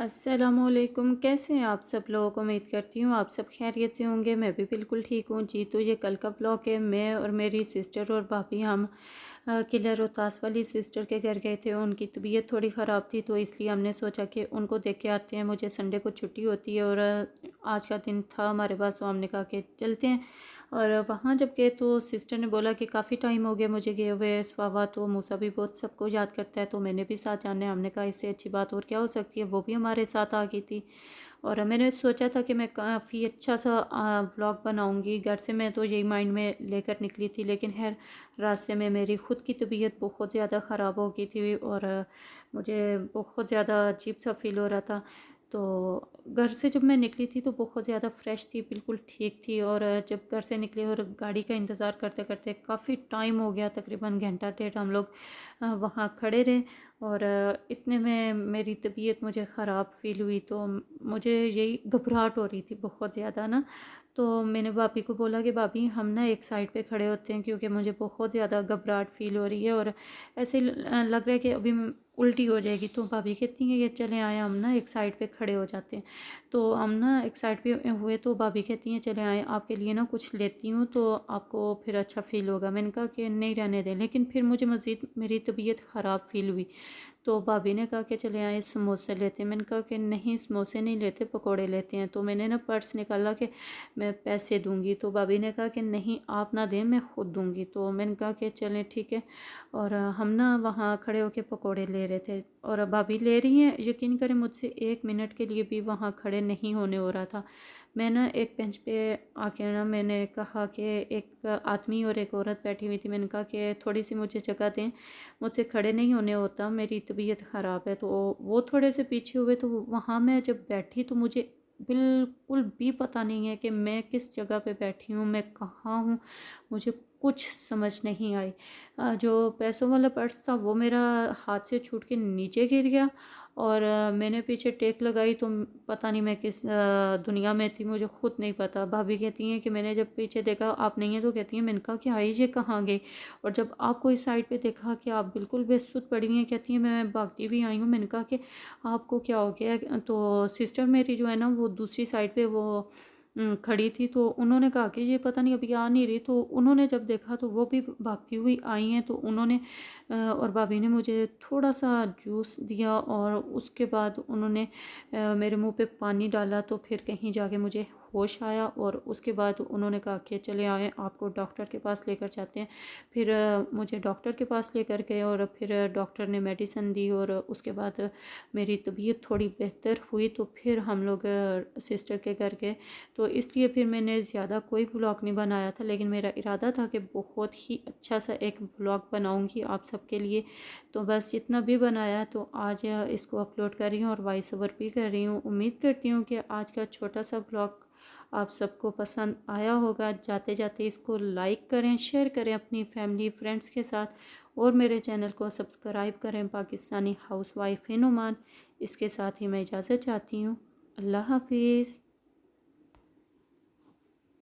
अस्सलामुअलैकुम। कैसे हैं आप सब लोग? उम्मीद करती हूँ आप सब खैरियत से होंगे। मैं भी बिल्कुल ठीक हूँ जी। तो ये कल का व्लॉग है। मैं और मेरी सिस्टर और भाभी हम किला रोहतास वाली सिस्टर के घर गए थे। उनकी तबीयत थोड़ी ख़राब थी तो इसलिए हमने सोचा कि उनको देख के आते हैं। मुझे संडे को छुट्टी होती है और आज का दिन था हमारे पास, तो हमने कहा कि चलते हैं। और वहाँ जब गए तो सिस्टर ने बोला कि काफ़ी टाइम हो गया मुझे गए हुए। स्वावा तो मूसा भी बहुत सबको याद करता है, तो मैंने भी साथ जाना है। हमने कहा इससे अच्छी बात और क्या हो सकती है। वो भी हमारे साथ आ गई थी और मैंने सोचा था कि मैं काफ़ी अच्छा सा व्लॉग बनाऊंगी। घर से मैं तो यही माइंड में लेकर निकली थी, लेकिन खैर रास्ते में मेरी ख़ुद की तबीयत बहुत ज़्यादा ख़राब हो गई थी और मुझे बहुत ज़्यादा अजीब सा फील हो रहा था। तो घर से जब मैं निकली थी तो बहुत ज़्यादा फ्रेश थी, बिल्कुल ठीक थी। और जब घर से निकले और गाड़ी का इंतज़ार करते करते काफ़ी टाइम हो गया, तकरीबन घंटा डेढ़ हम लोग वहाँ खड़े रहे। और इतने में मेरी तबीयत मुझे ख़राब फील हुई, तो मुझे यही घबराहट हो रही थी बहुत ज़्यादा ना। तो मैंने भाभी को बोला कि भाभी हम ना एक साइड पे खड़े होते हैं, क्योंकि मुझे बहुत ज़्यादा घबराहट फील हो रही है और ऐसे लग रहा है कि अभी उल्टी हो जाएगी। तो भाभी कहती हैं कि चलें आए हम ना एक साइड पे खड़े हो जाते हैं। तो हम ना एक साइड पे हुए तो भाभी कहती हैं चले आए, आपके लिए ना कुछ लेती हूँ तो आपको फिर अच्छा फ़ील होगा। मैंने कहा कि नहीं रहने दें, लेकिन फिर मुझे मज़ीद मेरी तबीयत ख़राब फ़ील हुई। तो भाभी ने कहा कि चले आए समोसे लेते हैं। मैंने कहा कि नहीं समोसे नहीं लेते, पकोड़े लेते हैं। तो मैंने ना पर्स निकाला कि मैं पैसे दूंगी, तो भाभी ने कहा कि नहीं आप ना दें, मैं ख़ुद दूंगी। तो मैंने कहा कि चलें ठीक है। और हम ना वहाँ खड़े होकर पकोड़े ले रहे थे और भाभी ले रही हैं। यकीन करें मुझसे एक मिनट के लिए भी वहाँ खड़े नहीं होने हो रहा था। मैं ना एक बेंच पे आके ना मैंने कहा कि एक आदमी और एक औरत बैठी हुई थी। मैंने कहा कि थोड़ी सी मुझे जगह दें, मुझसे खड़े नहीं होने होता, मेरी तबीयत ख़राब है। तो वो थोड़े से पीछे हुए। तो वहाँ मैं जब बैठी तो मुझे बिल्कुल भी पता नहीं है कि मैं किस जगह पे बैठी हूँ, मैं कहाँ हूँ। मुझे कुछ समझ नहीं आई। जो पैसों वाला पर्स था वो मेरा हाथ से छूट के नीचे गिर गया और मैंने पीछे टेक लगाई तो पता नहीं मैं किस दुनिया में थी, मुझे खुद नहीं पता। भाभी कहती हैं कि मैंने जब पीछे देखा आप नहीं है, तो कहती हैं मैंने कहा कि आई ये कहाँ गई। और जब आपको इस साइड पे देखा कि आप बिल्कुल बेसुध पड़ी हैं, कहती हैं मैं भागती हुई आई हूँ। मैंने कहा कि आपको क्या हो गया। तो सिस्टर मेरी जो है ना वो दूसरी साइड पे वो खड़ी थी। तो उन्होंने कहा कि ये पता नहीं अभी आ नहीं रही। तो उन्होंने जब देखा तो वो भी भागती हुई आई हैं। तो उन्होंने और भाभी ने मुझे थोड़ा सा जूस दिया और उसके बाद उन्होंने मेरे मुंह पे पानी डाला। तो फिर कहीं जाके मुझे होश आया और उसके बाद उन्होंने कहा कि चले आए आपको डॉक्टर के पास लेकर जाते हैं। फिर मुझे डॉक्टर के पास लेकर गए और फिर डॉक्टर ने मेडिसिन दी और उसके बाद मेरी तबीयत थोड़ी बेहतर हुई। तो फिर हम लोग सिस्टर के घर गए। तो इसलिए फिर मैंने ज़्यादा कोई व्लॉग नहीं बनाया था, लेकिन मेरा इरादा था कि बहुत ही अच्छा सा एक व्लॉग बनाऊंगी आप सबके लिए। तो बस जितना भी बनाया तो आज इसको अपलोड कर रही हूँ और वॉइस ओवर भी कर रही हूँ। उम्मीद करती हूँ कि आज का छोटा सा व्लॉग आप सबको पसंद आया होगा। जाते जाते इसको लाइक करें, शेयर करें अपनी फैमिली फ्रेंड्स के साथ और मेरे चैनल को सब्सक्राइब करें। Pakistani housewife in Oman. इसके साथ ही मैं इजाज़त चाहती हूँ। अल्लाह हाफिज़।